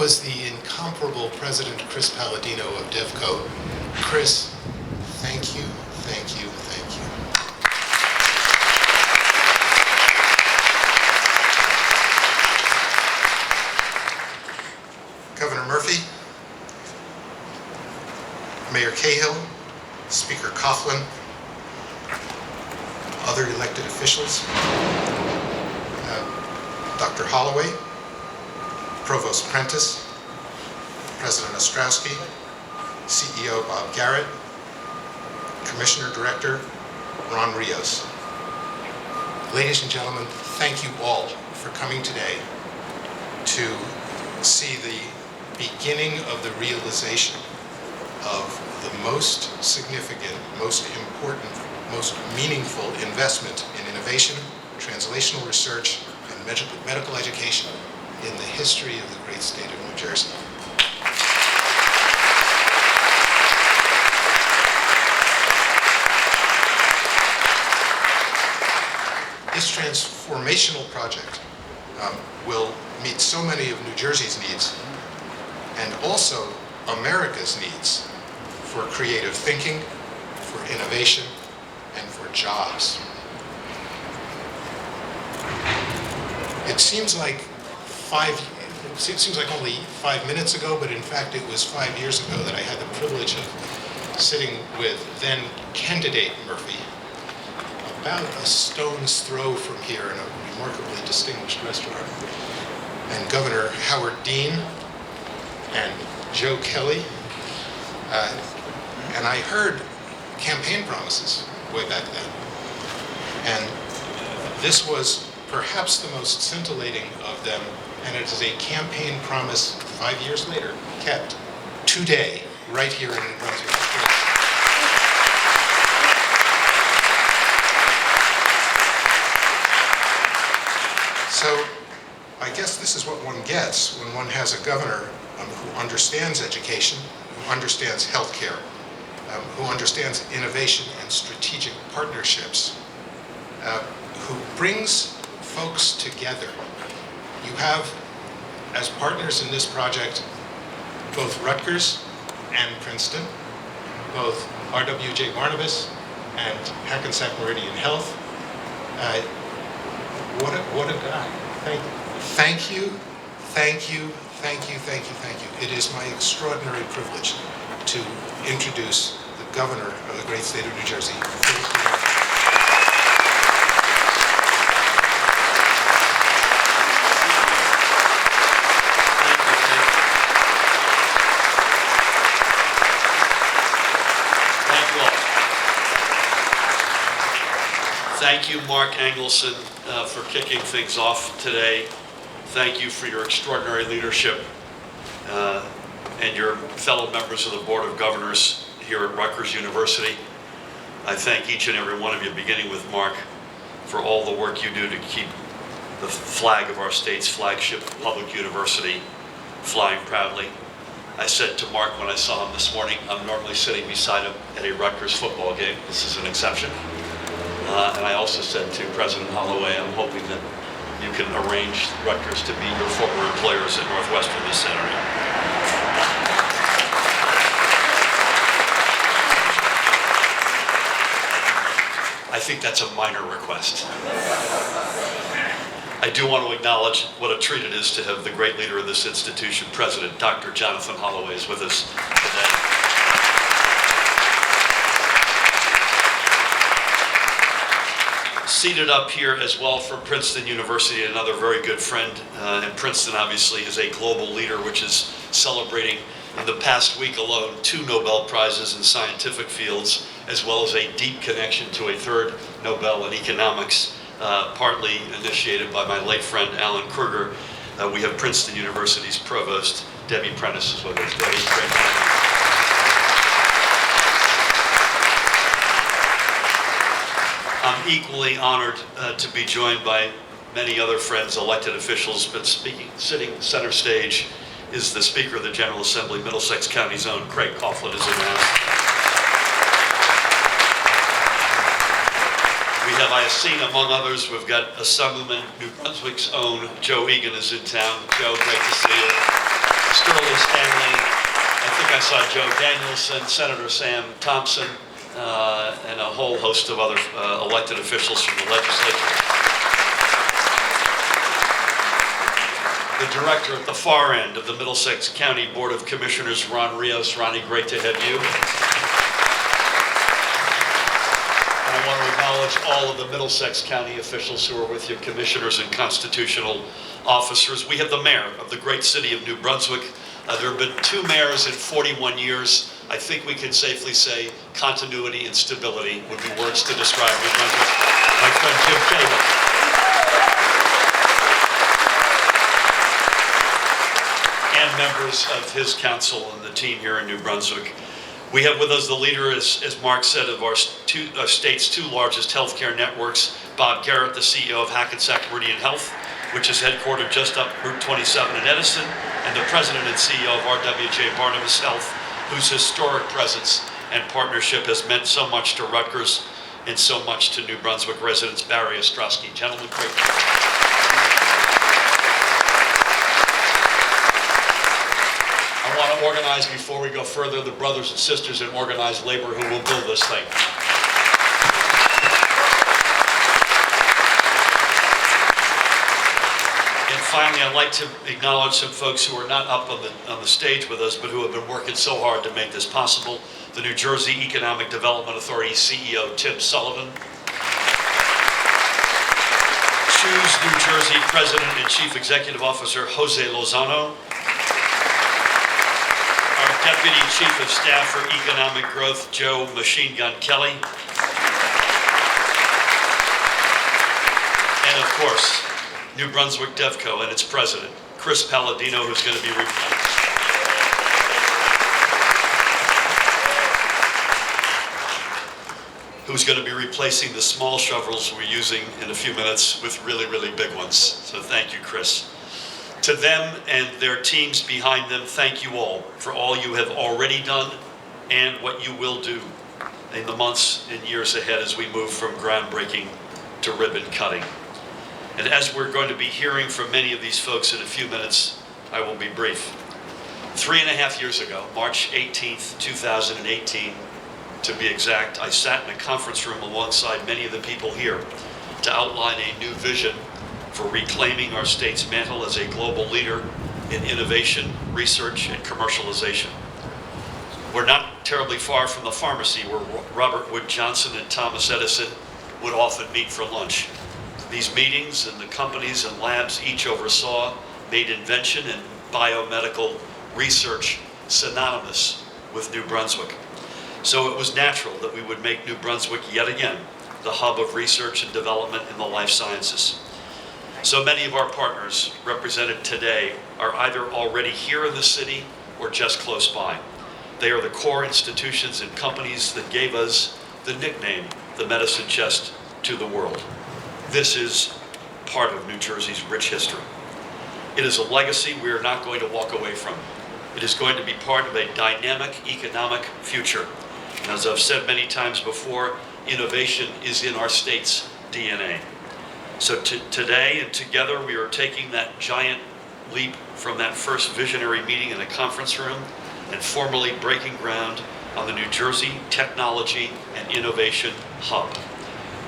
was the incomparable President Chris Palladino of DevCo. Chris, thank you, thank you, thank you. Governor Murphy, Mayor Cahill, Speaker Coughlin, other elected officials, Dr. Holloway, Provost Prentice, President Ostrowski, CEO Bob Garrett, Commissioner Director Ron Rios. Ladies and gentlemen, thank you all for coming today to see the beginning of the realization of the most significant, most important, most meaningful investment in innovation, translational research, and medical education in the history of the great state of New Jersey. This transformational project will meet so many of New Jersey's needs and also America's needs for creative thinking, for innovation, and for jobs. It seems like only 5 minutes ago, but in fact it was 5 years ago that I had the privilege of sitting with then candidate Murphy about a stone's throw from here in a remarkably distinguished restaurant. And Governor Howard Dean and Joe Kelly. And I heard campaign promises way back then. And this was perhaps the most scintillating of them, and it is a campaign promise 5 years later, kept today, right here in Brunswick. So I guess this is what one gets when one has a governor who understands education, who understands healthcare, who understands innovation and strategic partnerships, who brings folks together. You have, as partners in this project, both Rutgers and Princeton, both RWJ Barnabas and Hackensack Meridian Health. What a guy. Thank you, thank you, thank you, thank you, thank you. It is my extraordinary privilege to introduce the governor of the great state of New Jersey. Thank you, Mark Engelson, for kicking things off today. Thank you for your extraordinary leadership and your fellow members of the Board of Governors here at Rutgers University. I thank each and every one of you, beginning with Mark, for all the work you do to keep the flag of our state's flagship public university flying proudly. I said to Mark when I saw him this morning, I'm normally sitting beside him at a Rutgers football game. This is an exception. And I also said to President Holloway, I'm hoping that you can arrange Rutgers to be your former employers at Northwestern this Saturday. I think that's a minor request. I do want to acknowledge what a treat it is to have the great leader of this institution, President Dr. Jonathan Holloway, is with us today. Seated up here as well from Princeton University, another very good friend, and Princeton obviously is a global leader which is celebrating in the past week alone 2 Nobel Prizes in scientific fields, as well as a deep connection to a third Nobel in economics, partly initiated by my late friend Alan Kruger. We have Princeton University's provost, Debbie Prentice, is with us. Debbie, great to have you. I'm equally honored to be joined by many other friends, elected officials, but sitting center stage is the Speaker of the General Assembly, Middlesex County's own Craig Coughlin is in the house. We have, I have seen among others, we've got Assemblyman New Brunswick's own Joe Egan is in town. Joe, great to see you. Sterling Stanley, I think I saw Joe Danielson, Senator Sam Thompson, and a whole host of other elected officials from the legislature. The director at the far end of the Middlesex County Board of Commissioners, Ron Rios. Ronnie, great to have you. And I want to acknowledge all of the Middlesex County officials who are with you, commissioners and constitutional officers. We have the mayor of the great city of New Brunswick. There have been 2 mayors in 41 years. I think we can safely say continuity and stability would be words to describe New Brunswick. My friend Jim Cagle. And members of his council and the team here in New Brunswick. We have with us the leader, as Mark said, of our state's 2 largest healthcare networks, Bob Garrett, the CEO of Hackensack Meridian Health, which is headquartered just up Route 27 in Edison, and the president and CEO of RWJ Barnabas Health, whose historic presence and partnership has meant so much to Rutgers and so much to New Brunswick residents. Barry Ostrowski. Gentlemen, great. I want to organize, before we go further, the brothers and sisters in organized labor who will build this thing. And finally, I'd like to acknowledge some folks who are not up on the stage with us, but who have been working so hard to make this possible. The New Jersey Economic Development Authority CEO, Tim Sullivan. Choose New Jersey President and Chief Executive Officer, Jose Lozano. Deputy Chief of Staff for Economic Growth, Joe Machine Gun Kelly. And of course, New Brunswick DevCo and its president, Chris Palladino, who's going to be replacing the small shovels we're using in a few minutes with really, really big ones. So thank you, Chris. To them and their teams behind them, thank you all for all you have already done and what you will do in the months and years ahead as we move from groundbreaking to ribbon cutting. And as we're going to be hearing from many of these folks in a few minutes, I will be brief. 3.5 years ago, March 18th, 2018, to be exact, I sat in a conference room alongside many of the people here to outline a new vision for reclaiming our state's mantle as a global leader in innovation, research, and commercialization. We're not terribly far from the pharmacy where Robert Wood Johnson and Thomas Edison would often meet for lunch. These meetings and the companies and labs each oversaw made invention and biomedical research synonymous with New Brunswick. So it was natural that we would make New Brunswick yet again the hub of research and development in the life sciences. So many of our partners represented today are either already here in the city or just close by. They are the core institutions and companies that gave us the nickname, the medicine chest to the world. This is part of New Jersey's rich history. It is a legacy we are not going to walk away from. It is going to be part of a dynamic economic future. And as I've said many times before, innovation is in our state's DNA. So today and together, we are taking that giant leap from that first visionary meeting in a conference room and formally breaking ground on the New Jersey Technology and Innovation Hub.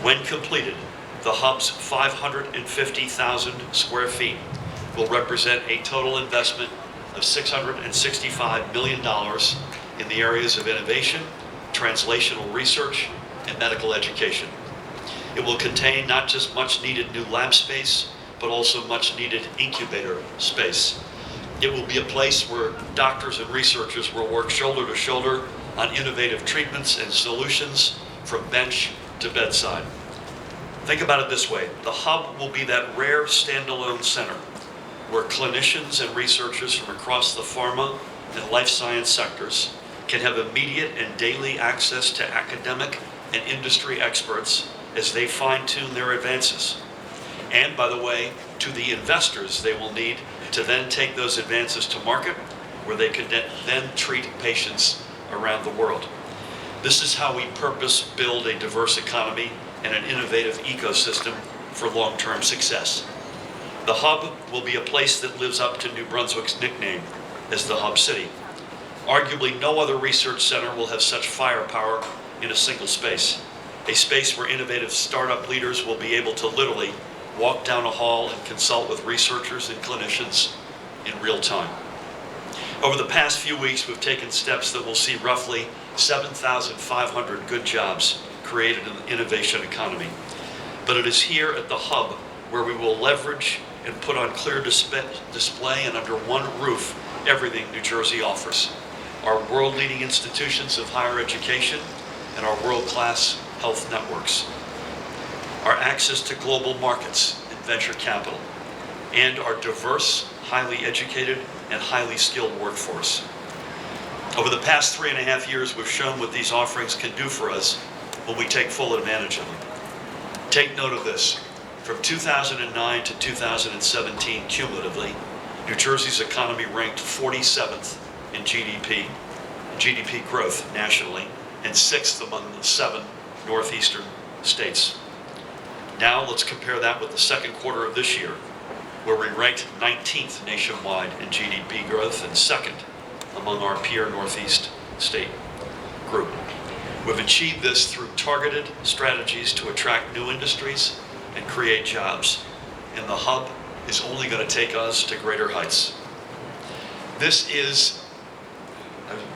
When completed, the hub's 550,000 square feet will represent a total investment of $665 million in the areas of innovation, translational research, and medical education. It will contain not just much needed new lab space, but also much needed incubator space. It will be a place where doctors and researchers will work shoulder to shoulder on innovative treatments and solutions from bench to bedside. Think about it this way. The hub will be that rare standalone center where clinicians and researchers from across the pharma and life science sectors can have immediate and daily access to academic and industry experts as they fine-tune their advances. And by the way, to the investors they will need to then take those advances to market, where they can then treat patients around the world. This is how we purpose build a diverse economy and an innovative ecosystem for long-term success. The hub will be a place that lives up to New Brunswick's nickname, as the hub city. Arguably, no other research center will have such firepower in a single space, a space where innovative startup leaders will be able to literally walk down a hall and consult with researchers and clinicians in real time. Over the past few weeks, we've taken steps that will see roughly 7,500 good jobs created in the innovation economy. But it is here at the hub where we will leverage and put on clear display and under one roof everything New Jersey offers. Our world-leading institutions of higher education and our world-class health networks. Our access to global markets and venture capital, and our diverse, highly educated, and highly skilled workforce. Over the past 3.5 years, we've shown what these offerings can do for us when we take full advantage of them. Take note of this. From 2009 to 2017 cumulatively, New Jersey's economy ranked 47th in GDP growth nationally, and 6th among the 7 northeastern states. Now let's compare that with the second quarter of this year, where we ranked 19th nationwide in GDP growth and 2nd among our peer Northeast state group. We've achieved this through targeted strategies to attract new industries and create jobs. And the hub is only going to take us to greater heights. This is,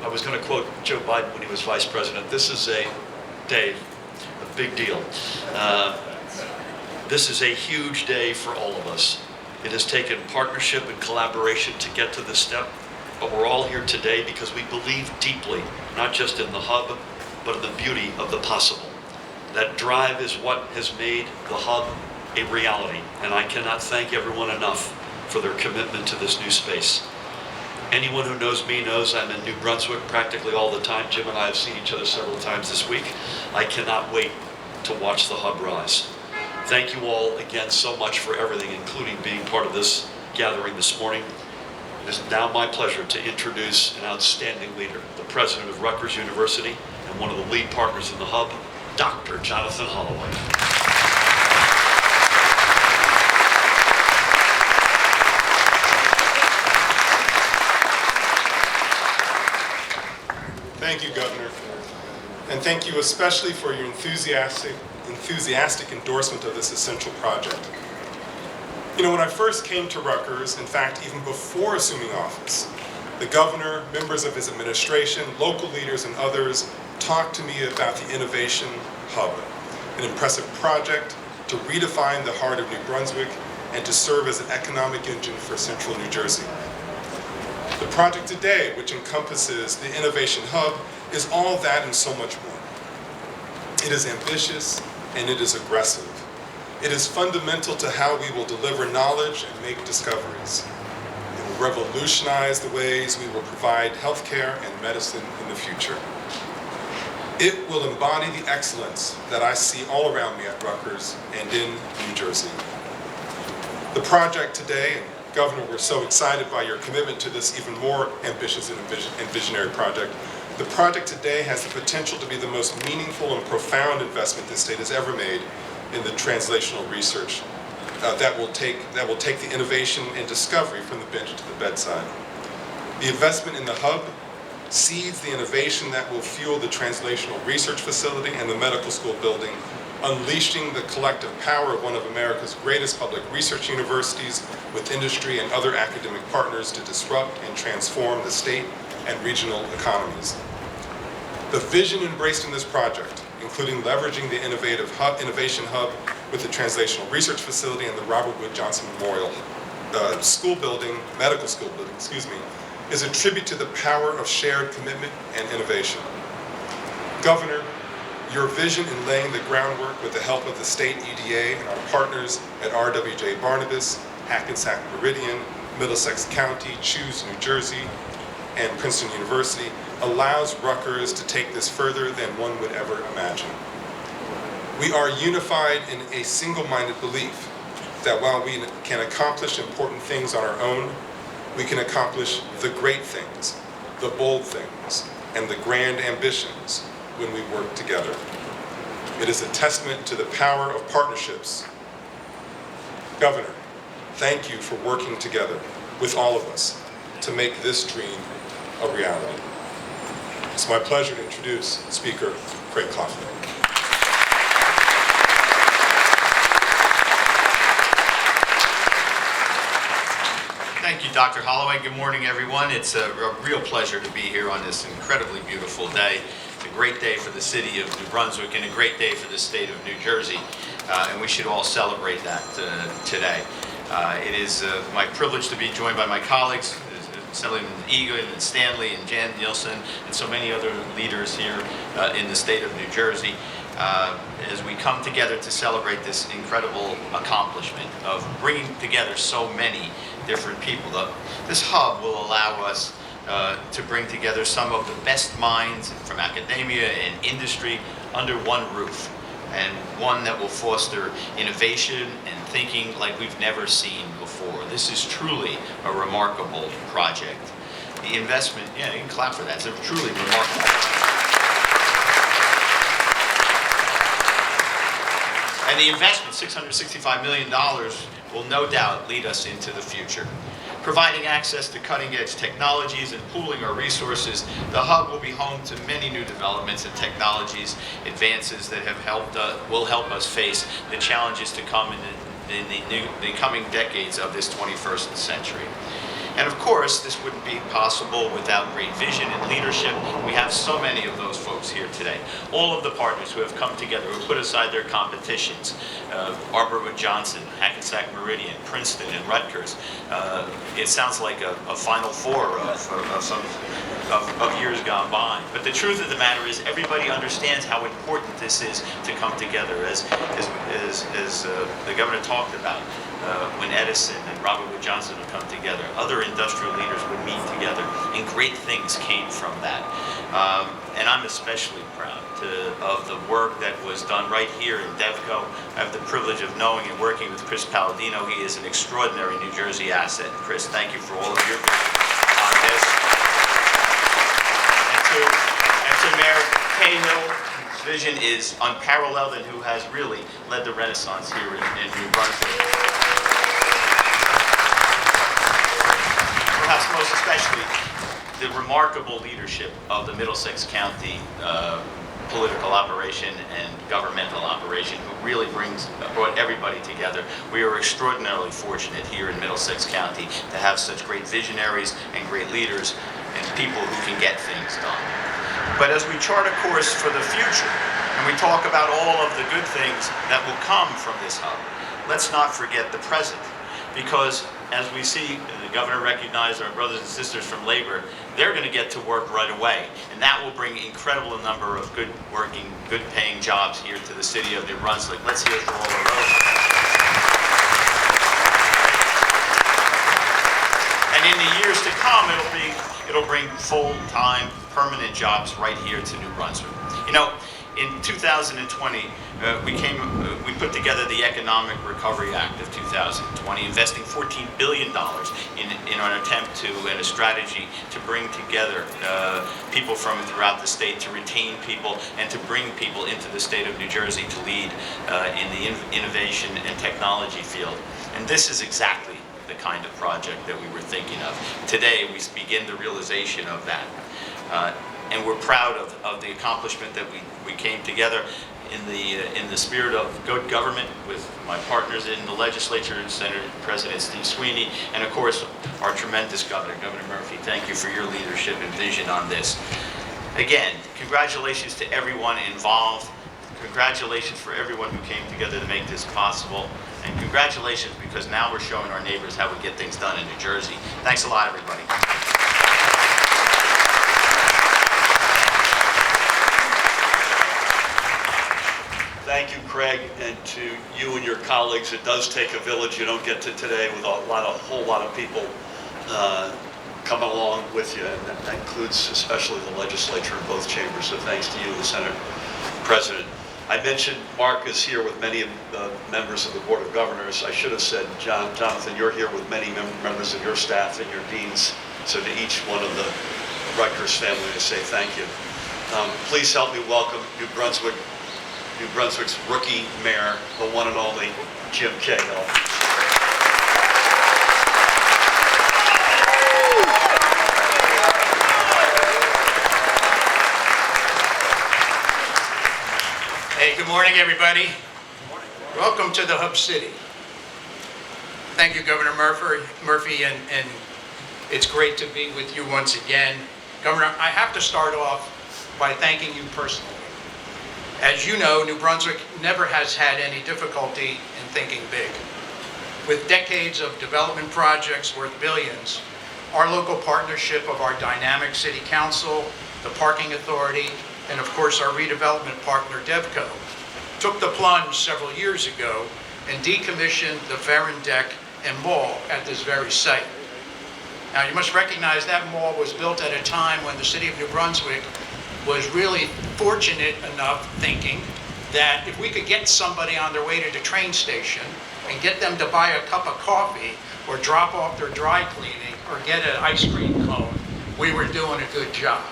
I was going to quote Joe Biden when he was vice president, this is a big deal. This is a huge day for all of us. It has taken partnership and collaboration to get to this step, but we're all here today because we believe deeply, not just in the hub, but in the beauty of the possible. That drive is what has made the hub a reality, and I cannot thank everyone enough for their commitment to this new space. Anyone who knows me knows I'm in New Brunswick practically all the time. Jim and I have seen each other several times this week. I cannot wait to watch the hub rise. Thank you all again so much for everything, including being part of this gathering this morning. It is now my pleasure to introduce an outstanding leader, the president of Rutgers University and one of the lead partners in the hub, Dr. Jonathan Holloway. Thank you, Governor. And thank you especially for your enthusiastic endorsement of this essential project. You know, when I first came to Rutgers, in fact, even before assuming office, the governor, members of his administration, local leaders, and others talked to me about the Innovation Hub, an impressive project to redefine the heart of New Brunswick and to serve as an economic engine for central New Jersey. The project today, which encompasses the Innovation Hub, is all that and so much more. It is ambitious and it is aggressive. It is fundamental to how we will deliver knowledge and make discoveries. It will revolutionize the ways we will provide healthcare and medicine in the future. It will embody the excellence that I see all around me at Rutgers and in New Jersey. The project today, and Governor, we're so excited by your commitment to this even more ambitious and visionary project. The project today has the potential to be the most meaningful and profound investment this state has ever made in the translational research that will take the innovation and discovery from the bench to the bedside. The investment in the hub seeds the innovation that will fuel the translational research facility and the medical school building, unleashing the collective power of one of America's greatest public research universities with industry and other academic partners to disrupt and transform the state and regional economies. The vision embraced in this project, including leveraging the Innovation Hub with the Translational Research Facility and the Robert Wood Johnson Memorial medical school building, is a tribute to the power of shared commitment and innovation. Governor, your vision in laying the groundwork with the help of the state EDA and our partners at RWJ Barnabas, Hackensack Meridian, Middlesex County, Choose New Jersey, and Princeton University allows Rutgers to take this further than one would ever imagine. We are unified in a single-minded belief that while we can accomplish important things on our own, we can accomplish the great things, the bold things, and the grand ambitions when we work together. It is a testament to the power of partnerships. Governor, thank you for working together with all of us to make this dream a reality. It's my pleasure to introduce Speaker Craig Coughlin. Thank you, Dr. Holloway. Good morning, everyone. It's a real pleasure to be here on this incredibly beautiful day. It's a great day for the city of New Brunswick and a great day for the state of New Jersey, and we should all celebrate that today. It is my privilege to be joined by my colleagues, Assemblyman Egan and Stanley and Jan Nielsen, and so many other leaders here in the state of New Jersey, as we come together to celebrate this incredible accomplishment of bringing together so many different people. This hub will allow us to bring together some of the best minds from academia and industry under one roof, and one that will foster innovation and thinking like we've never seen before. This is truly a remarkable project. The investment, yeah, you can clap for that. It's a truly remarkable project. And the investment, $665 million, will no doubt lead us into the future. Providing access to cutting-edge technologies and pooling our resources, the hub will be home to many new developments and technologies, advances that will help us face the challenges to come in the coming decades of this 21st century. And of course, this wouldn't be possible without great vision and leadership. We have so many of those folks here today. All of the partners who have come together, who put aside their competitions, Barnabas Johnson, Hackensack Meridian, Princeton, and Rutgers. It sounds like a Final Four of years gone by. But the truth of the matter is everybody understands how important this is to come together. As the governor talked about, when Edison and Robert Wood Johnson would come together, other industrial leaders would meet together, and great things came from that. And I'm especially proud of the work that was done right here in DevCo. I have the privilege of knowing and working with Chris Palladino. He is an extraordinary New Jersey asset. Chris, thank you for all of your work on this. And to Mayor Cahill, whose vision is unparalleled and who has really led the renaissance here in New Brunswick. Perhaps most especially, the remarkable leadership of the Middlesex County political operation and governmental operation, who really brought everybody together. We are extraordinarily fortunate here in Middlesex County to have such great visionaries and great leaders and people who can get things done. But as we chart a course for the future, and we talk about all of the good things that will come from this hub, let's not forget the present. Because as we see, the governor recognized our brothers and sisters from labor, they're going to get to work right away. And that will bring incredible number of good working, good paying jobs here to the city of New Brunswick. Let's hear it for all of those. And in the years to come, it'll bring full-time, permanent jobs right here to New Brunswick. You know, in 2020, we put together the Economic Recovery Act of 2020, investing $14 billion in an attempt to, and a strategy to bring together people from throughout the state, to retain people, and to bring people into the state of New Jersey to lead in the innovation and technology field. And this is exactly the kind of project that we were thinking of. Today, we begin the realization of that. And we're proud of the accomplishment that we came together in the spirit of good government with my partners in the legislature, Senator President Steve Sweeney, and of course our tremendous governor, Governor Murphy. Thank you for your leadership and vision on this. Again, congratulations to everyone involved. Congratulations for everyone who came together to make this possible. And congratulations because now we're showing our neighbors how we get things done in New Jersey. Thanks a lot, everybody. Thank you, Craig, and to you and your colleagues. It does take a village. You don't get to today with a whole lot of people coming along with you, and that includes especially the legislature in both chambers. So thanks to you, the Senate President. I mentioned Mark is here with many of the members of the Board of Governors. I should have said, Jonathan, you're here with many members of your staff and your deans. So to each one of the Rutgers family, I say thank you. Please help me welcome New Brunswick's rookie mayor, the one and only Jim Cahill. Hey, good morning, everybody. Welcome to the Hub City. Thank you, Governor Murphy, and it's great to be with you once again. Governor, I have to start off by thanking you personally. As you know, New Brunswick never has had any difficulty in thinking big. With decades of development projects worth billions, our local partnership of our dynamic city council, the parking authority, and of course our redevelopment partner DevCo, took the plunge several years ago and decommissioned the Farron Deck and Mall at this very site. Now you must recognize that mall was built at a time when the city of New Brunswick was really fortunate enough thinking that if we could get somebody on their way to the train station and get them to buy a cup of coffee or drop off their dry cleaning or get an ice cream cone, we were doing a good job.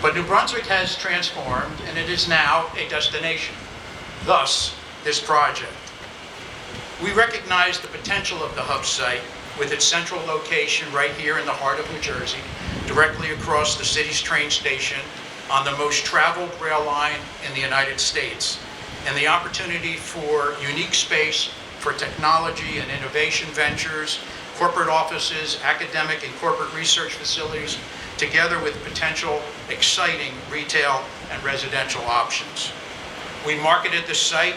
But New Brunswick has transformed and it is now a destination. Thus, this project. We recognize the potential of the Hub site with its central location right here in the heart of New Jersey, directly across the city's train station on the most traveled rail line in the United States, and the opportunity for unique space for technology and innovation ventures, corporate offices, academic and corporate research facilities, together with potential exciting retail and residential options. We marketed the site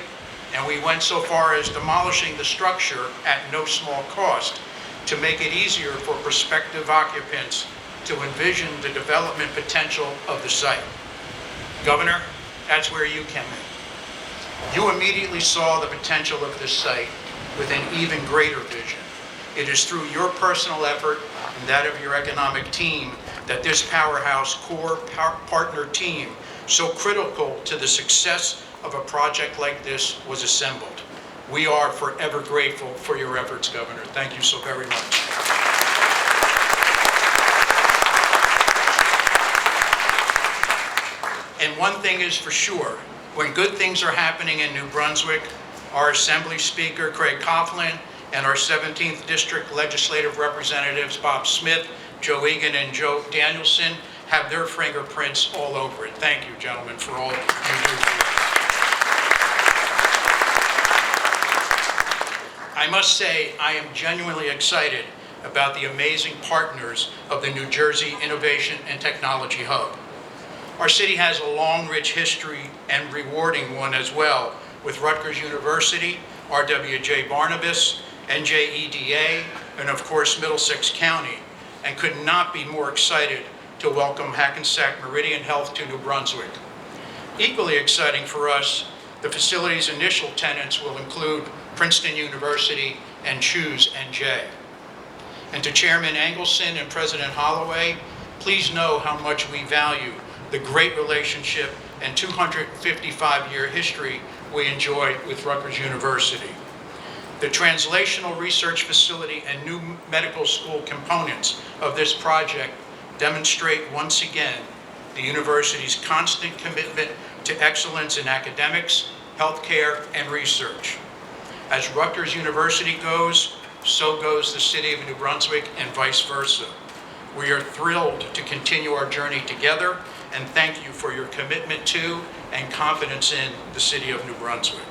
and we went so far as demolishing the structure at no small cost to make it easier for prospective occupants to envision the development potential of the site. Governor, that's where you came in. You immediately saw the potential of this site with an even greater vision. It is through your personal effort and that of your economic team that this powerhouse core partner team, so critical to the success of a project like this, was assembled. We are forever grateful for your efforts, Governor. Thank you so very much. And one thing is for sure, when good things are happening in New Brunswick, our Assembly Speaker, Craig Coughlin, and our 17th District Legislative Representatives, Bob Smith, Joe Egan, and Joe Danielson, have their fingerprints all over it. Thank you, gentlemen, for all you do. I must say, I am genuinely excited about the amazing partners of the New Jersey Innovation and Technology Hub. Our city has a long, rich history and rewarding one as well, with Rutgers University, RWJ Barnabas, NJEDA, and of course Middlesex County, and could not be more excited to welcome Hackensack Meridian Health to New Brunswick. Equally exciting for us, the facility's initial tenants will include Princeton University and Choose NJ. And to Chairman Engelson and President Holloway, please know how much we value the great relationship and 255-year history we enjoy with Rutgers University. The translational research facility and new medical school components of this project demonstrate once again the university's constant commitment to excellence in academics, healthcare, and research. As Rutgers University goes, so goes the city of New Brunswick and vice versa. We are thrilled to continue our journey together, and thank you for your commitment to and confidence in the city of New Brunswick.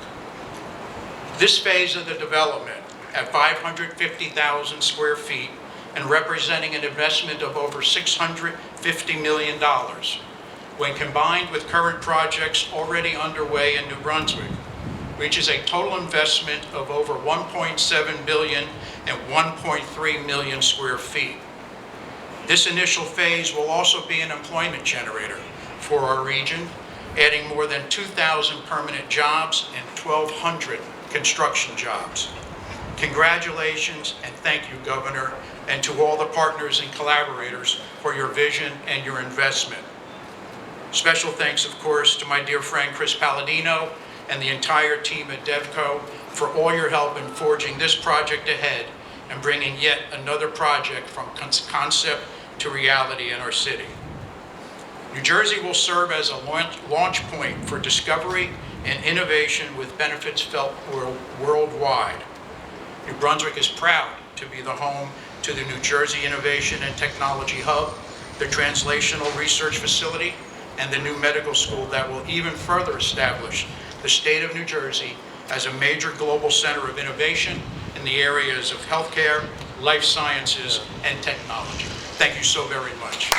This phase of the development, at 550,000 square feet and representing an investment of over $650 million, when combined with current projects already underway in New Brunswick, reaches a total investment of over $1.7 billion and 1.3 million square feet. This initial phase will also be an employment generator for our region, adding more than 2,000 permanent jobs and 1,200 construction jobs. Congratulations and thank you, Governor, and to all the partners and collaborators for your vision and your investment. Special thanks, of course, to my dear friend Chris Palladino and the entire team at DevCo for all your help in forging this project ahead and bringing yet another project from concept to reality in our city. New Jersey will serve as a launch point for discovery and innovation with benefits felt worldwide. New Brunswick is proud to be the home to the New Jersey Innovation and Technology Hub, the Translational Research Facility, and the new medical school that will even further establish the state of New Jersey as a major global center of innovation in the areas of healthcare, life sciences, and technology. Thank you so very much.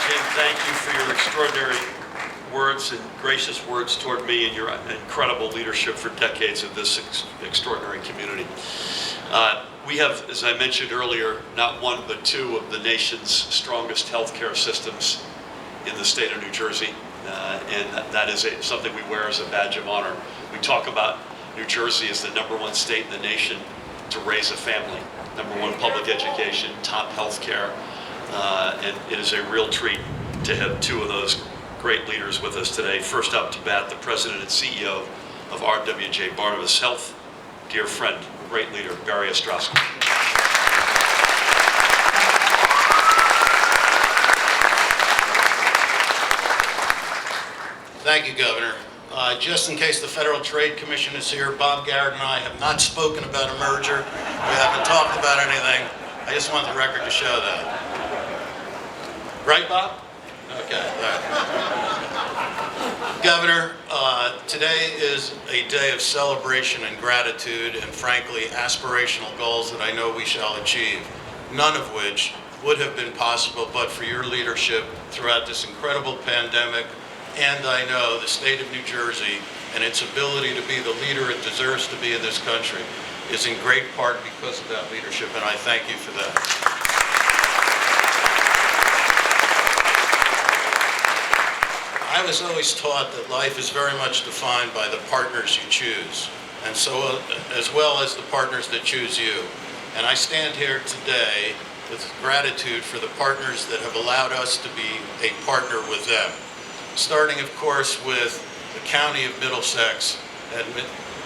Jim, thank you for your extraordinary words and gracious words toward me and your incredible leadership for decades of this extraordinary community. We have, as I mentioned earlier, not one but two of the nation's strongest healthcare systems in the state of New Jersey, and that is something we wear as a badge of honor. We talk about New Jersey as the #1 state in the nation to raise a family, #1 public education, top healthcare, and it is a real treat to have two of those great leaders with us today. First up to bat, the President and CEO of RWJ Barnabas Health, dear friend, great leader, Barry Ostrowski. Thank you, Governor. Just in case the Federal Trade Commission is here, Bob Garrett and I have not spoken about a merger. We haven't talked about anything. I just want the record to show that. Right, Bob? Okay. All right. Governor, today is a day of celebration and gratitude and, frankly, aspirational goals that I know we shall achieve, none of which would have been possible but for your leadership throughout this incredible pandemic. And I know the state of New Jersey and its ability to be the leader it deserves to be in this country is in great part because of that leadership, and I thank you for that. I was always taught that life is very much defined by the partners you choose, and so as well as the partners that choose you. And I stand here today with gratitude for the partners that have allowed us to be a partner with them. Starting, of course, with the County of Middlesex and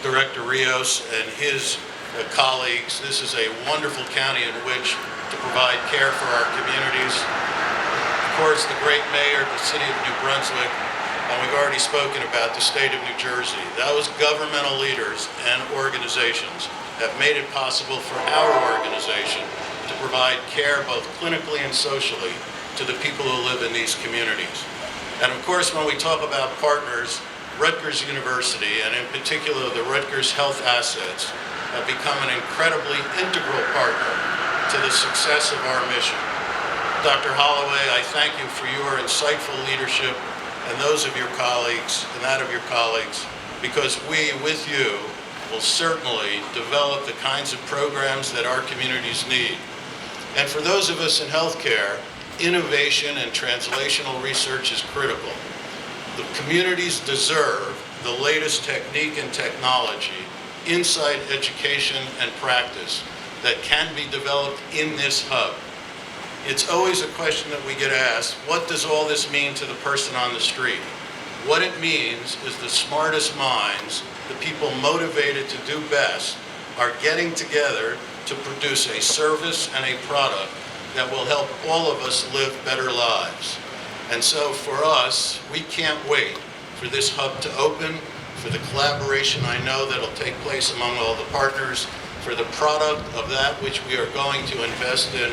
Director Rios and his colleagues. This is a wonderful county in which to provide care for our communities. Of course, the great mayor, the city of New Brunswick, and we've already spoken about the state of New Jersey. Those governmental leaders and organizations have made it possible for our organization to provide care both clinically and socially to the people who live in these communities. And of course, when we talk about partners, Rutgers University, and in particular the Rutgers Health Assets, have become an incredibly integral partner to the success of our mission. Dr. Holloway, I thank you for your insightful leadership and those of your colleagues and that of your colleagues, because we, with you, will certainly develop the kinds of programs that our communities need. And for those of us in healthcare, innovation and translational research is critical. The communities deserve the latest technique and technology, inside education and practice that can be developed in this hub. It's always a question that we get asked, what does all this mean to the person on the street? What it means is the smartest minds, the people motivated to do best, are getting together to produce a service and a product that will help all of us live better lives. And so for us, we can't wait for this hub to open, for the collaboration I know that'll take place among all the partners, for the product of that which we are going to invest in,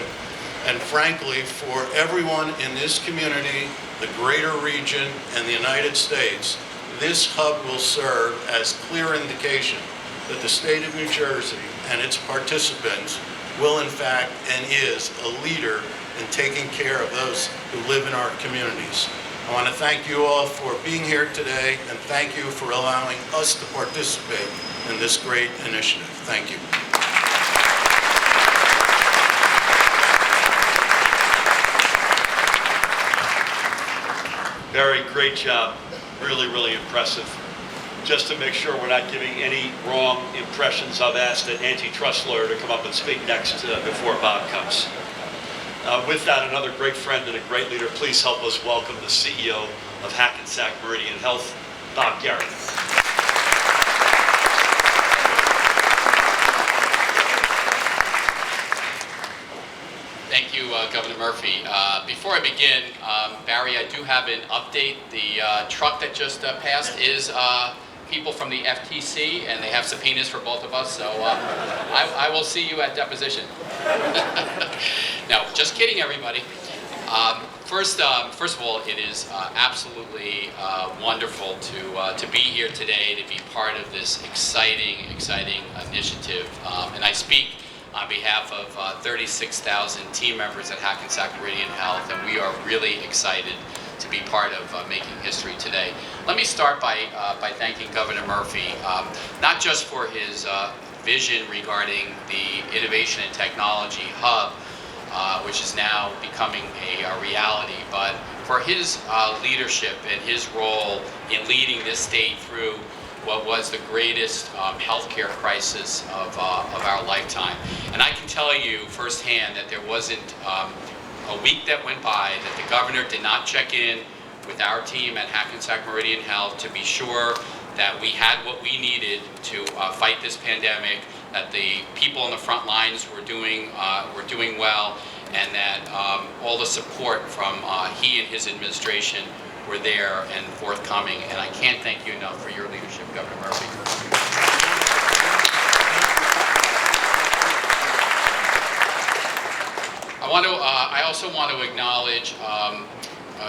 and frankly, for everyone in this community, the greater region, and the United States, this hub will serve as clear indication that the state of New Jersey and its participants will in fact and is a leader in taking care of those who live in our communities. I want to thank you all for being here today, and thank you for allowing us to participate in this great initiative. Thank you. Barry, great job. Really, really impressive. Just to make sure we're not giving any wrong impressions, I've asked an antitrust lawyer to come up and speak next before Bob comes. With that, another great friend and a great leader, please help us welcome the CEO of Hackensack Meridian Health, Bob Garrett. Thank you, Governor Murphy. Before I begin, Barry, I do have an update. The truck that just passed is people from the FTC, and they have subpoenas for both of us, so I will see you at deposition. Now, kidding, everybody. First of all, it is absolutely wonderful to be here today, to be part of this exciting initiative. And I speak on behalf of 36,000 team members at Hackensack Meridian Health, and we are really excited to be part of making history today. Let me start by thanking Governor Murphy, not just for his vision regarding the Innovation and Technology Hub, which is now becoming a reality, but for his leadership and his role in leading this state through what was the greatest healthcare crisis of our lifetime. And I can tell you firsthand that there wasn't a week that went by that the governor did not check in with our team at Hackensack Meridian Health to be sure that we had what we needed to fight this pandemic, that the people on the front lines were doing well, and that all the support from he and his administration were there and forthcoming. And I can't thank you enough for your leadership, Governor Murphy. I also want to acknowledge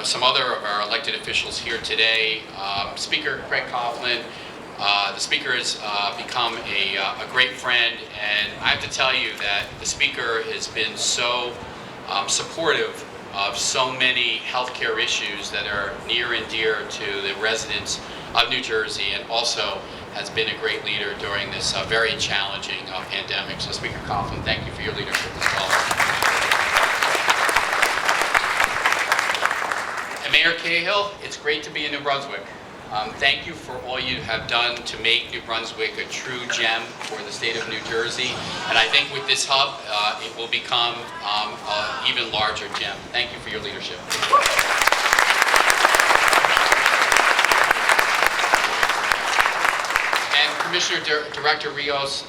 some other of our elected officials here today. Speaker Craig Coughlin. The Speaker has become a great friend, and I have to tell you that the Speaker has been so supportive of so many healthcare issues that are near and dear to the residents of New Jersey, and also has been a great leader during this very challenging pandemic. So Speaker Coughlin, thank you for your leadership as well. And Mayor Cahill, it's great to be in New Brunswick. Thank you for all you have done to make New Brunswick a true gem for the state of New Jersey. And I think with this hub, it will become an even larger gem. Thank you for your leadership. And Commissioner Director Rios,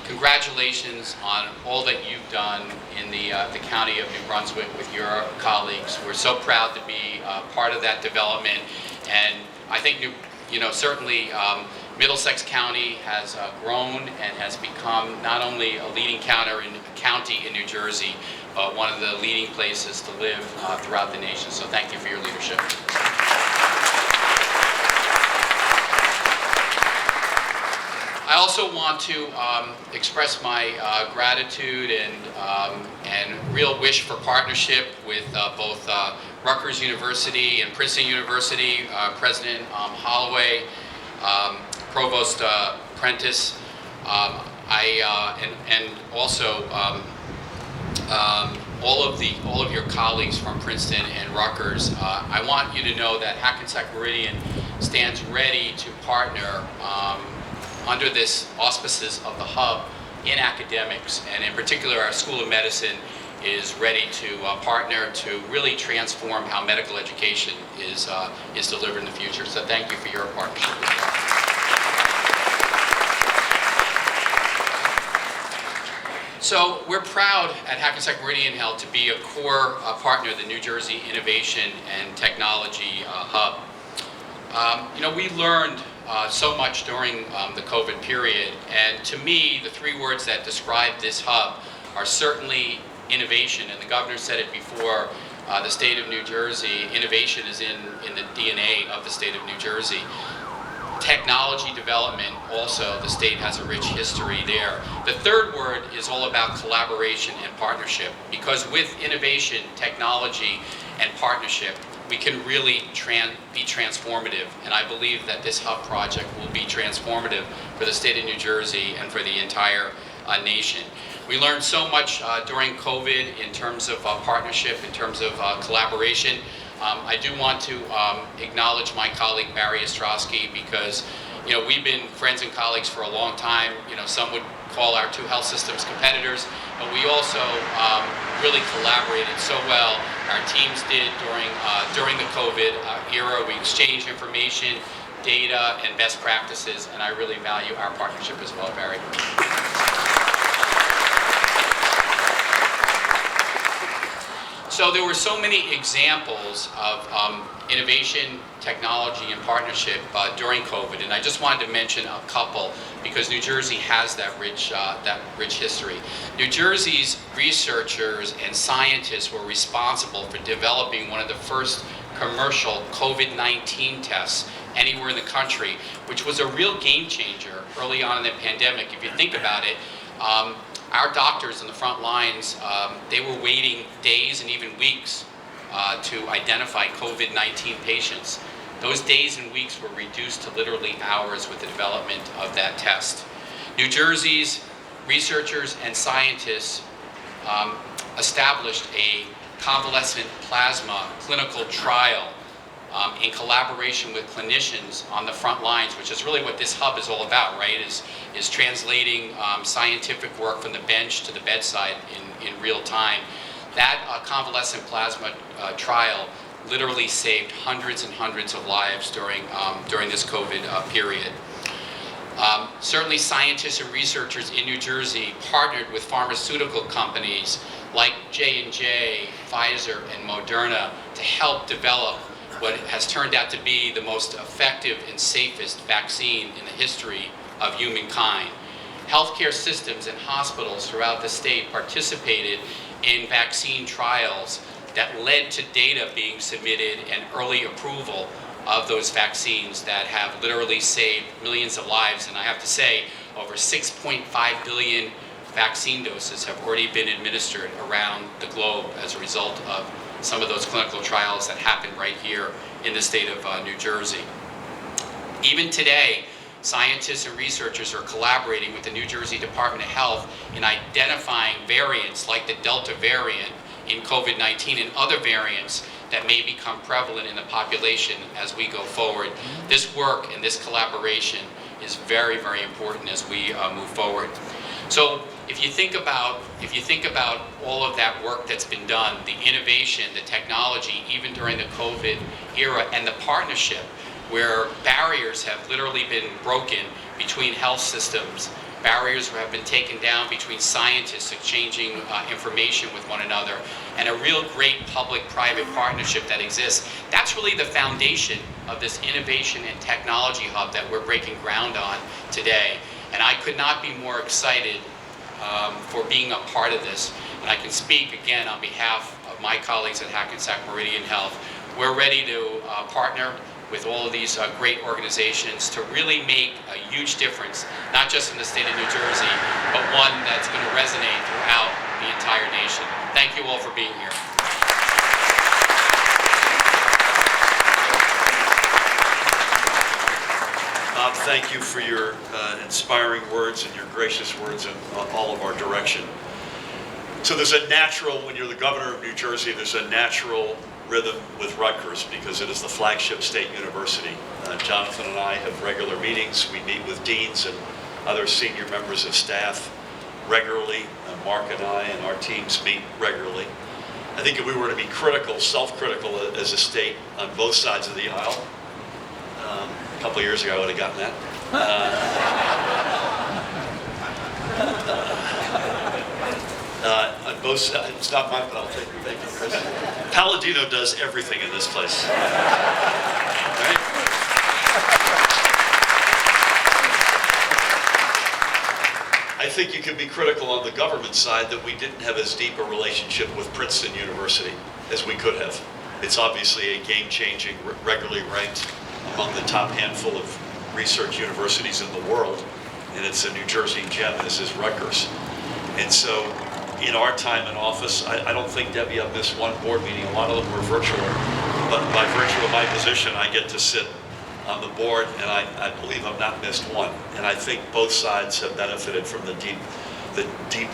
congratulations on all that you've done in the county of New Brunswick with your colleagues. We're so proud to be part of that development. And I think, certainly Middlesex County has grown and has become not only a leading county in New Jersey, but one of the leading places to live throughout the nation. So thank you for your leadership. I also want to express my gratitude and real wish for partnership with both Rutgers University and Princeton University, President Holloway, Provost Prentice, and also all of your colleagues from Princeton and Rutgers. I want you to know that Hackensack Meridian stands ready to partner under this auspices of the hub in academics, and in particular our School of Medicine is ready to partner to really transform how medical education is delivered in the future. So thank you for your partnership. So we're proud at Hackensack Meridian Health to be a core partner of the New Jersey Innovation and Technology Hub. We learned so much during the COVID period, and to me, the three words that describe this hub are certainly innovation, and the governor said it before, the state of New Jersey, innovation is in the DNA of the state of New Jersey. Technology development, also, the state has a rich history there. The third word is all about collaboration and partnership, because with innovation, technology, and partnership, we can really be transformative, and I believe that this hub project will be transformative for the state of New Jersey and for the entire nation. We learned so much during COVID in terms of partnership, in terms of collaboration. I do want to acknowledge my colleague Barry Ostrowski, because we've been friends and colleagues for a long time. Some would call our two health systems competitors, but we also really collaborated so well. Our teams did during the COVID era. We exchanged information, data, and best practices, and I really value our partnership as well, Barry. So there were so many examples of innovation, technology, and partnership during COVID, and I just wanted to mention a couple because New Jersey has that rich history. New Jersey's researchers and scientists were responsible for developing one of the first commercial COVID-19 tests anywhere in the country, which was a real game changer early on in the pandemic. If you think about it, our doctors on the front lines, they were waiting days and even weeks to identify COVID-19 patients. Those days and weeks were reduced to literally hours with the development of that test. New Jersey's researchers and scientists established a convalescent plasma clinical trial in collaboration with clinicians on the front lines, which is really what this hub is all about, right? Is translating scientific work from the bench to the bedside in real time. That convalescent plasma trial literally saved hundreds and hundreds of lives during this COVID period. Certainly scientists and researchers in New Jersey partnered with pharmaceutical companies like J&J, Pfizer, and Moderna to help develop what has turned out to be the most effective and safest vaccine in the history of humankind. Healthcare systems and hospitals throughout the state participated in vaccine trials that led to data being submitted and early approval of those vaccines that have literally saved millions of lives. And I have to say, over 6.5 billion vaccine doses have already been administered around the globe as a result of some of those clinical trials that happened right here in the state of New Jersey. Even today, scientists and researchers are collaborating with the New Jersey Department of Health in identifying variants like the Delta variant in COVID-19 and other variants that may become prevalent in the population as we go forward. This work and this collaboration is very, very important as we move forward. So if you think about all of that work that's been done, the innovation, the technology, even during the COVID era, and the partnership where barriers have literally been broken between health systems, barriers have been taken down between scientists exchanging information with one another, and a real great public-private partnership that exists. That's really the foundation of this innovation and technology hub that we're breaking ground on today. And I could not be more excited for being a part of this. And I can speak again on behalf of my colleagues at Hackensack Meridian Health. We're ready to partner with all of these great organizations to really make a huge difference, not just in the state of New Jersey, but one that's going to resonate throughout the entire nation. Thank you all for being here. Bob, thank you for your inspiring words and your gracious words in all of our direction. So there's a natural, when you're the governor of New Jersey, there's a natural rhythm with Rutgers because it is the flagship state university. Jonathan and I have regular meetings. We meet with deans and other senior members of staff regularly. Mark and I and our teams meet regularly. I think if we were to be critical, self-critical as a state on both sides of the aisle, a couple of years ago I would have gotten that. On both sides, it's not my fault. Thank you, Chris. Palladino does everything in this place. Right? I think you can be critical on the government side that we didn't have as deep a relationship with Princeton University as we could have. It's obviously a game-changing, regularly ranked among the top handful of research universities in the world, and it's a New Jersey gem, as is Rutgers. And so, in our time in office, I don't think, Debbie, I've missed one board meeting. A lot of them were virtual, but by virtue of my position, I get to sit on the board, and I believe I've not missed one. And I think both sides have benefited from the deep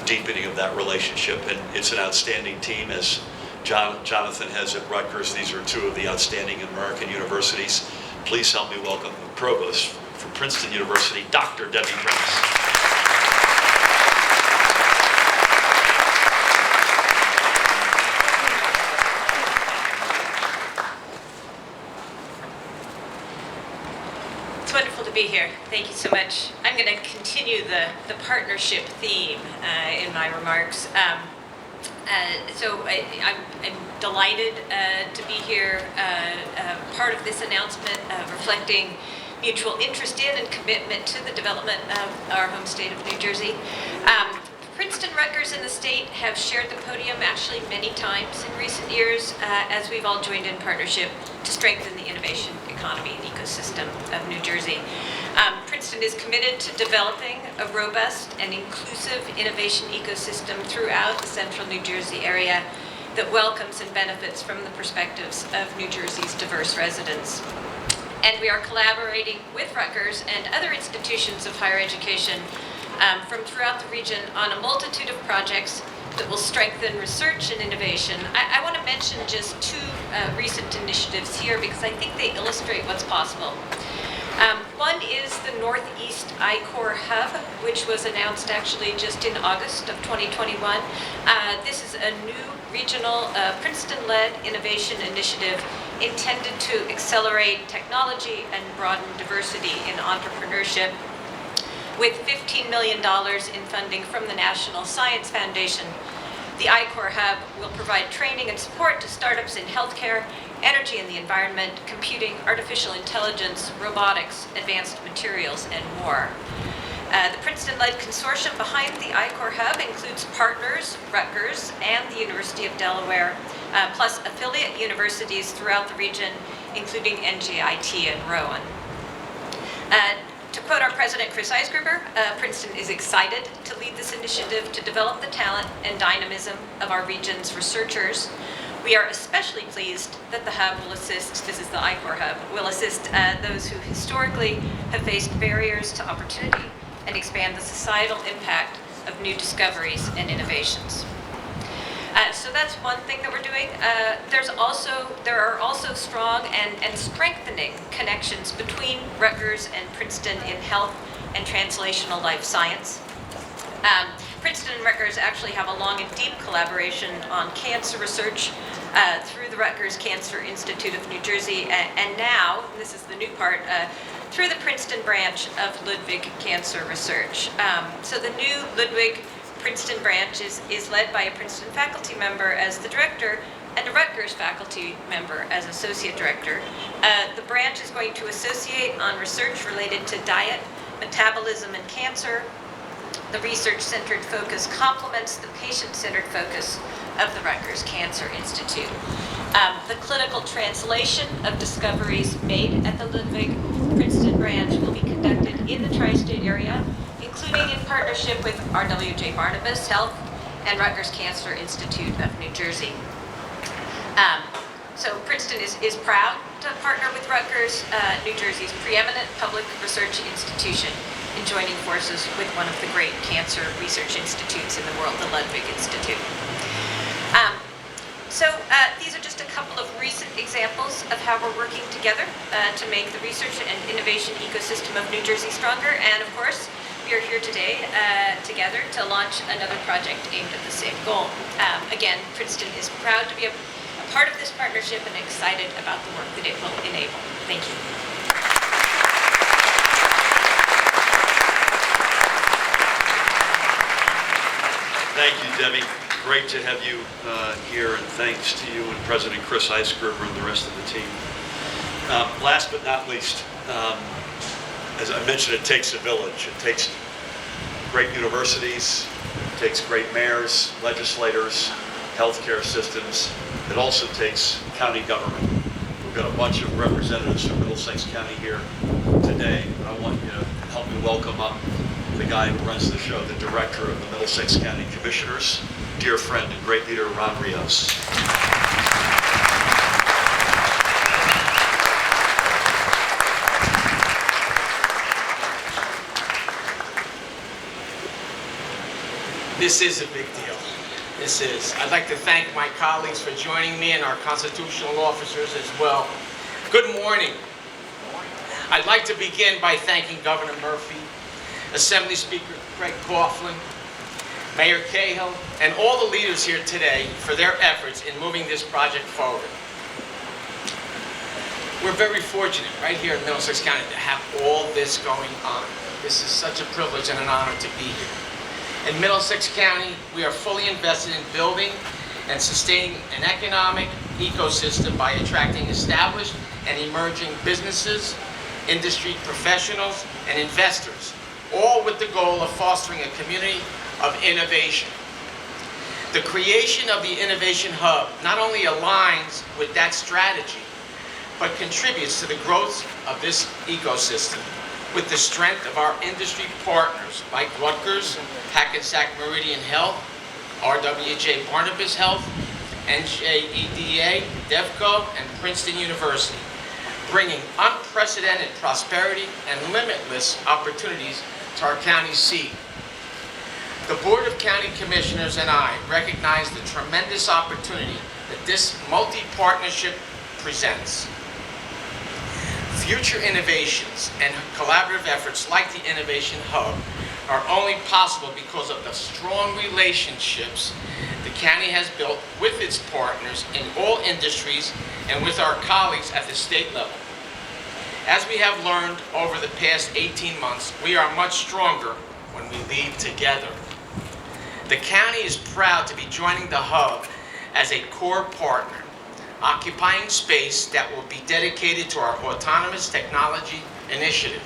deepening of that relationship. And it's an outstanding team, as Jonathan has at Rutgers. These are two of the outstanding American universities. Please help me welcome the provost from Princeton University, Dr. Debbie Prince. It's wonderful to be here. Thank you so much. I'm going to continue the partnership theme in my remarks. So I'm delighted to be here, part of this announcement reflecting mutual interest in and commitment to the development of our home state of New Jersey. Princeton, Rutgers, and the state have shared the podium actually many times in recent years as we've all joined in partnership to strengthen the innovation economy and ecosystem of New Jersey. Princeton is committed to developing a robust and inclusive innovation ecosystem throughout the central New Jersey area that welcomes and benefits from the perspectives of New Jersey's diverse residents. And we are collaborating with Rutgers and other institutions of higher education from throughout the region on a multitude of projects that will strengthen research and innovation. I want to mention just two recent initiatives here because I think they illustrate what's possible. One is the Northeast I-Core Hub, which was announced actually just in August of 2021. This is a new regional Princeton-led innovation initiative intended to accelerate technology and broaden diversity in entrepreneurship. With $15 million in funding from the National Science Foundation, the I-Core Hub will provide training and support to startups in healthcare, energy and the environment, computing, artificial intelligence, robotics, advanced materials, and more. The Princeton-led consortium behind the I-Core Hub includes partners, Rutgers, and the University of Delaware, plus affiliate universities throughout the region, including NJIT and Rowan. To quote our president, Chris Eisgruber, Princeton is excited to lead this initiative to develop the talent and dynamism of our region's researchers. We are especially pleased that the hub will assist, this is the I-Core Hub, will assist those who historically have faced barriers to opportunity and expand the societal impact of new discoveries and innovations. So that's one thing that we're doing. There are also strong and strengthening connections between Rutgers and Princeton in health and translational life science. Princeton and Rutgers actually have a long and deep collaboration on cancer research through the Rutgers Cancer Institute of New Jersey, and now, this is the new part, through the Princeton branch of Ludwig Cancer Research. So the new Ludwig Princeton branch is led by a Princeton faculty member as the director and a Rutgers faculty member as associate director. The branch is going to associate on research related to diet, metabolism, and cancer. The research-centered focus complements the patient-centered focus of the Rutgers Cancer Institute. The clinical translation of discoveries made at the Ludwig Princeton branch will be conducted in the tri-state area, including in partnership with RWJ Barnabas Health and Rutgers Cancer Institute of New Jersey. So Princeton is proud to partner with Rutgers, New Jersey's preeminent public research institution, in joining forces with one of the great cancer research institutes in the world, the Ludwig Institute. These are just a couple of recent examples of how we're working together to make the research and innovation ecosystem of New Jersey stronger. And of course, we are here today together to launch another project aimed at the same goal. Again, Princeton is proud to be a part of this partnership and excited about the work that it will enable. Thank you. Thank you, Debbie. Great to have you here, and thanks to you and President Chris Eisgruber and the rest of the team. Last but not least, as I mentioned, it takes a village. It takes great universities, it takes great mayors, legislators, healthcare systems. It also takes county government. We've got a bunch of representatives from Middlesex County here today. I want you to help me welcome up the guy who runs the show, the director of the Middlesex County Commissioners, dear friend and great leader, Ron Rios. This is a big deal. This is. I'd like to thank my colleagues for joining me and our constitutional officers as well. Good morning. I'd like to begin by thanking Governor Murphy, Assembly Speaker Craig Coughlin, Mayor Cahill, and all the leaders here today for their efforts in moving this project forward. We're very fortunate right here in Middlesex County to have all this going on. This is such a privilege and an honor to be here. In Middlesex County, we are fully invested in building and sustaining an economic ecosystem by attracting established and emerging businesses, industry professionals, and investors, all with the goal of fostering a community of innovation. The creation of the Innovation Hub not only aligns with that strategy, but contributes to the growth of this ecosystem with the strength of our industry partners like Rutgers, Hackensack Meridian Health, RWJ Barnabas Health, NJEDA, DevCo, and Princeton University, bringing unprecedented prosperity and limitless opportunities to our county seat. The Board of County Commissioners and I recognize the tremendous opportunity that this multi-partnership presents. Future innovations and collaborative efforts like the Innovation Hub are only possible because of the strong relationships the county has built with its partners in all industries and with our colleagues at the state level. As we have learned over the past 18 months, we are much stronger when we lead together. The county is proud to be joining the Hub as a core partner, occupying space that will be dedicated to our autonomous technology initiative,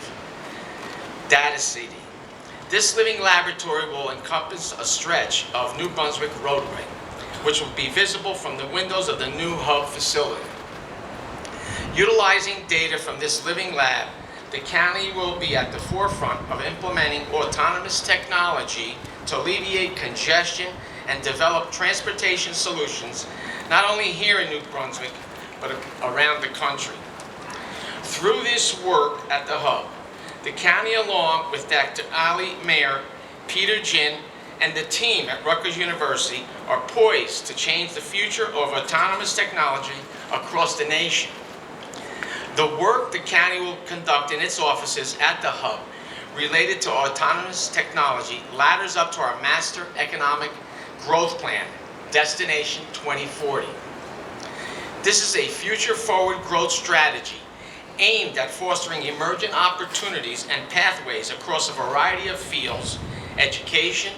Data City. This living laboratory will encompass a stretch of New Brunswick roadway, which will be visible from the windows of the new Hub facility. Utilizing data from this living lab, the county will be at the forefront of implementing autonomous technology to alleviate congestion and develop transportation solutions, not only here in New Brunswick, but around the country. Through this work at the Hub, the county, along with Dr. Ali Mayor, Peter Ginn, and the team at Rutgers University, are poised to change the future of autonomous technology across the nation. The work the county will conduct in its offices at the Hub related to autonomous technology ladders up to our Master Economic Growth Plan, Destination 2040. This is a future-forward growth strategy aimed at fostering emergent opportunities and pathways across a variety of fields: education,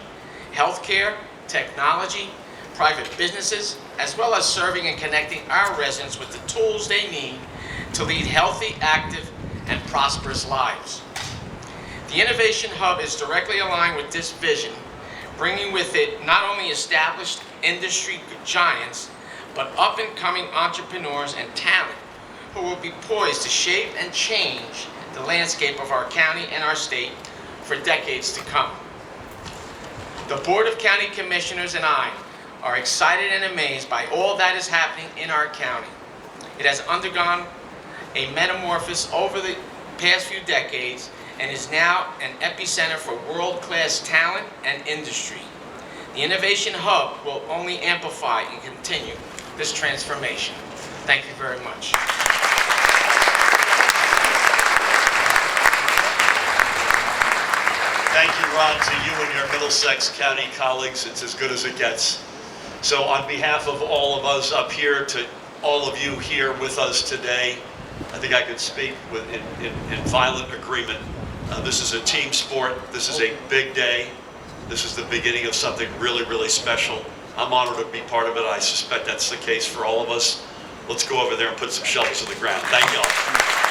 healthcare, technology, private businesses, as well as serving and connecting our residents with the tools they need to lead healthy, active, and prosperous lives. The Innovation Hub is directly aligned with this vision, bringing with it not only established industry giants, but up-and-coming entrepreneurs and talent who will be poised to shape and change the landscape of our county and our state for decades to come. The Board of County Commissioners and I are excited and amazed by all that is happening in our county. It has undergone a metamorphosis over the past few decades and is now an epicenter for world-class talent and industry. The Innovation Hub will only amplify and continue this transformation. Thank you very much. Thank you, Ron, to you and your Middlesex County colleagues. It's as good as it gets. So on behalf of all of us up here, to all of you here with us today, I think I could speak in violent agreement. This is a team sport. This is a big day. This is the beginning of something really, really special. I'm honored to be part of it. I suspect that's the case for all of us. Let's go over there and put some shovels in the ground. Thank y'all.